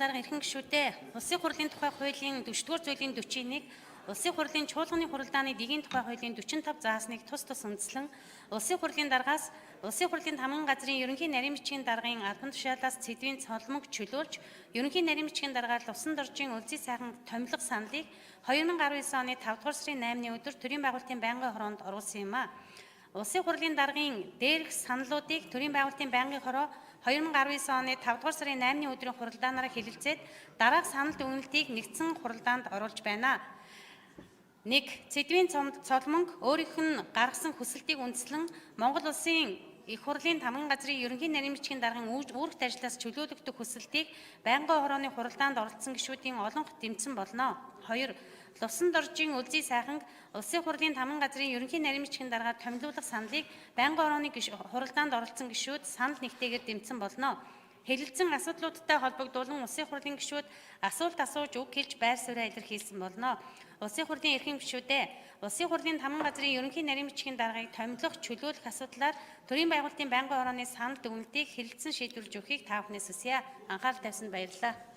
дарга эрхэм гишүүдээ Улсын хурлын тухай хуулийн 4-р зүйлийн 41, Улсын хурлын чуулганы хуралдааны дэгийн тухай хуулийн 45 заасныг тус үндэслэн, Улсын хурлын даргаас Улсын хурлын тамган газрын ерөнхий нарийн бичгийн даргын албан тушаалаас цэдвийн цолмог чөлөөлж, ерөнхий нарийн бичгийн даргаар Лувсан доржийн үлзий сайхан томилго саналыг 2019 оны 5 дугаар сарын 8-ны өдөр төрийн байгуулалтын байнгын хороонд оруулсан юм а. Улсын хурлын даргын дээрх саналуудыг төрийн байгуулалтын байнгын хороо 2019 оны 5 дугаар сарын 8-ны өдрийн хуралдаанаараа хэлэлцээд дараах санал дүгнэлтийг нэгдсэн хуралдаанд оруулж байна. 1. Цэдвийн цолмонг өөрийнх нь гаргасан хүсэлтийг үндэслэн Монгол Улсын их хурлын тамган газрын ерөнхий нарийн бичгийн даргын үүрэгт ажлаас чөлөөлөгдөх хүсэлтийг байнгын хорооны хуралдаанд оролцсон гишүүдийн олонх дэмжсэн болно. 2. Лувсан доржийн үлзий сайханг Улсын хурлын тамган газрын ерөнхий нарийн бичгийн даргаар томилуулах саналыг байнгын хорооны хуралдаанд оролцсон гишүүд санал нэгтээгээр дэмжсэн болно. Хэлэлцэн асуудлуудтай холбогдуулан Улсын хурлын гишүүд асуулт асууж үг хэлж байр сууриа илэрхийлсэн болно. Улсын хурлын эрхэм гишүүдээ Улсын хурлын тамган газрын ерөнхий нарийн бичгийн даргаыг томилох, чөлөөлөх асуудлаар төрийн байгуулалтын байнгын хорооны санал дүгнэлтийг хэлэлцэн шийдвэрлэж өгөхийг та бүхнээс хүсье. Анхаарал тавьсанд баярлалаа.